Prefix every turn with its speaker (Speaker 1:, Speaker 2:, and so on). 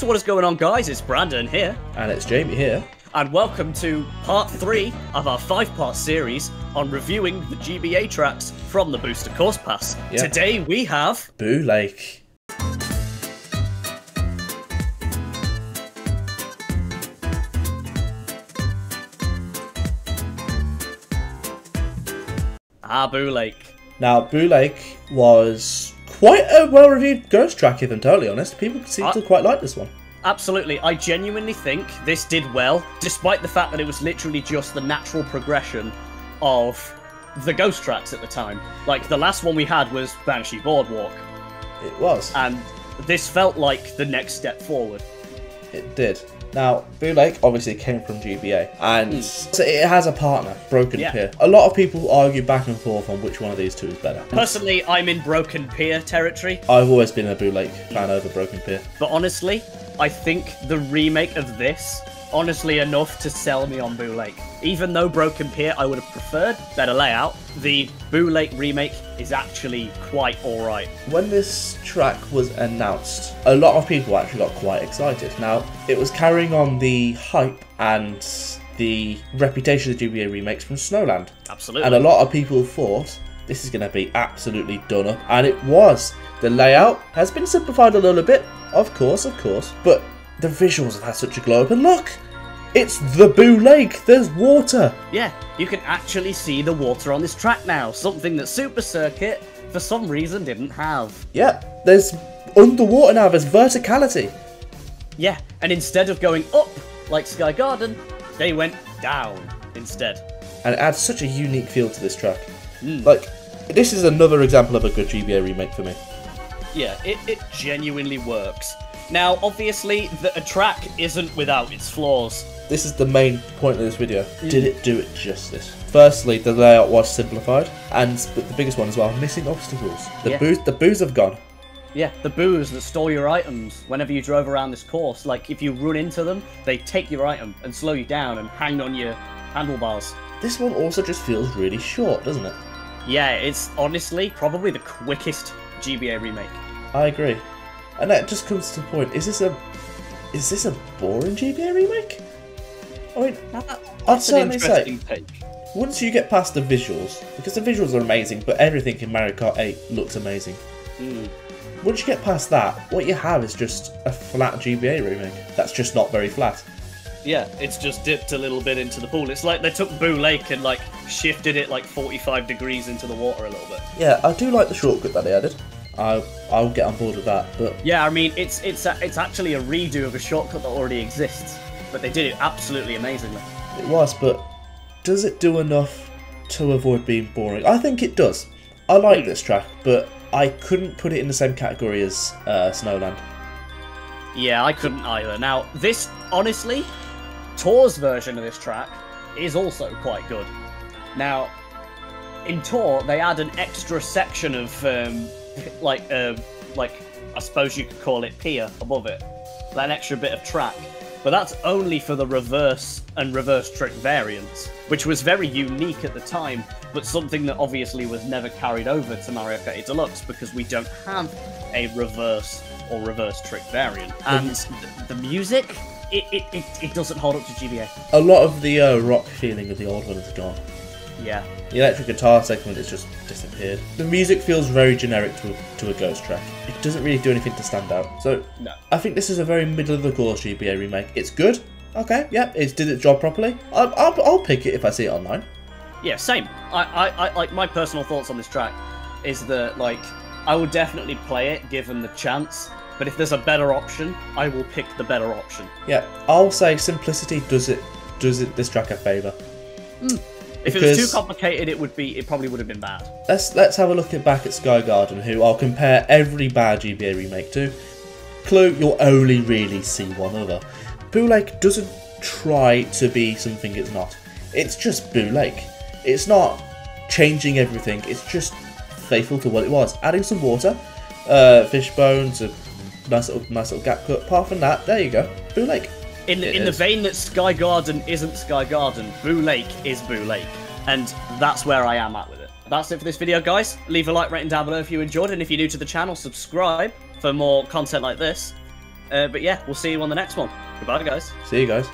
Speaker 1: So what is going on, guys? It's Brandon here.
Speaker 2: And it's Jamie here.
Speaker 1: And welcome to part 3 of our 5-part series on reviewing the GBA tracks from the Booster Course Pass. Yep. Today we have...
Speaker 2: Boo Lake.
Speaker 1: Boo Lake.
Speaker 2: Now, Boo Lake was quite a well-reviewed ghost track, if I'm totally honest. People seem to quite like this one.
Speaker 1: Absolutely. I genuinely think this did well, despite the fact that it was literally just the natural progression of the ghost tracks at the time. Like, the last one we had was Banshee Boardwalk.
Speaker 2: It was.
Speaker 1: And this felt like the next step forward.
Speaker 2: It did. Now, Boo Lake obviously came from GBA, and so it has a partner, Broken Pier. A lot of people argue back and forth on which one of these two is better.
Speaker 1: Personally, I'm in Broken Pier territory.
Speaker 2: I've always been a Boo Lake fan over Broken Pier.
Speaker 1: But honestly, I think the remake of this, honestly enough to sell me on Boo Lake. Even though Broken Pier I would have preferred, better layout, the Boo Lake remake is actually quite alright.
Speaker 2: When this track was announced, a lot of people actually got quite excited. Now, it was carrying on the hype and the reputation of the GBA remakes from Snowland.
Speaker 1: Absolutely.
Speaker 2: And a lot of people thought this is going to be absolutely done up, and it was. The layout has been simplified a little bit, of course, but the visuals have had such a glow up, and look! It's the Boo Lake! There's water!
Speaker 1: Yeah, you can actually see the water on this track now, something that Super Circuit, for some reason, didn't have.
Speaker 2: Yeah, there's underwater now, there's verticality.
Speaker 1: Yeah, and instead of going up, like Sky Garden, they went down instead.
Speaker 2: And it adds such a unique feel to this track. Like, this is another example of a good GBA remake for me.
Speaker 1: Yeah, it genuinely works. Now, obviously, a track isn't without its flaws.
Speaker 2: This is the main point of this video. Did it do it justice? Firstly, the layout was simplified, and the biggest one as well, missing obstacles. The boos have gone.
Speaker 1: Yeah, the boos that stole your items whenever you drove around this course. Like, if you run into them, they take your item and slow you down and hang on your handlebars.
Speaker 2: This one also just feels really short, doesn't it?
Speaker 1: Yeah, it's honestly probably the quickest GBA remake.
Speaker 2: I agree. And that just comes to the point, is this a boring GBA remake? I mean, I'd certainly say, once you get past the visuals, because the visuals are amazing, but everything in Mario Kart 8 looks amazing. Once you get past that, what you have is just a flat GBA remake. That's just not very flat.
Speaker 1: Yeah, it's just dipped a little bit into the pool. It's like they took Boo Lake and like shifted it like 45 degrees into the water a little bit.
Speaker 2: Yeah, I do like the shortcut that they added. I'll get on board with that, but...
Speaker 1: Yeah, I mean, it's actually a redo of a shortcut that already exists, but they did it absolutely amazingly.
Speaker 2: It was, but does it do enough to avoid being boring? I think it does. I like this track, but I couldn't put it in the same category as Snowland.
Speaker 1: Yeah, I couldn't either. Now, this, honestly, Tour's version of this track is also quite good. Now, in Tour, they add an extra section of, like I suppose you could call it pier above it. An extra bit of track. But that's only for the reverse and reverse trick variants, which was very unique at the time, but something that obviously was never carried over to Mario Kart 8 Deluxe because we don't have a reverse or reverse trick variant. And the music, it doesn't hold up to GBA.
Speaker 2: A lot of the rock feeling of the old one is gone.
Speaker 1: Yeah.
Speaker 2: The electric guitar segment has just disappeared. The music feels very generic to a ghost track. It doesn't really do anything to stand out. So, no. I think this is a very middle-of-the-course GBA remake. It's good. Okay, yeah, it did its job properly. I'll pick it if I see it online.
Speaker 1: Yeah, same. I like, my personal thoughts on this track is that, like, I will definitely play it given the chance, but if there's a better option, I will pick the better option. Yeah,
Speaker 2: I'll say simplicity does this track a favour.
Speaker 1: If it was too complicated, it probably would have been bad.
Speaker 2: Let's have a look back at Sky Garden, who I'll compare every bad GBA remake to. Clue, you'll only really see one other. Boo Lake doesn't try to be something it's not. It's just Boo Lake. It's not changing everything. It's just faithful to what it was. Adding some water, fish bones, a nice little gap cut. Apart from that, there you go, Boo Lake.
Speaker 1: In the vein that Sky Garden isn't Sky Garden, Boo Lake is Boo Lake. And that's where I am at with it. That's it for this video, guys. Leave a like rating down below if you enjoyed, and if you're new to the channel, subscribe for more content like this. But yeah, we'll see you on the next one. Goodbye, guys.
Speaker 2: See you guys.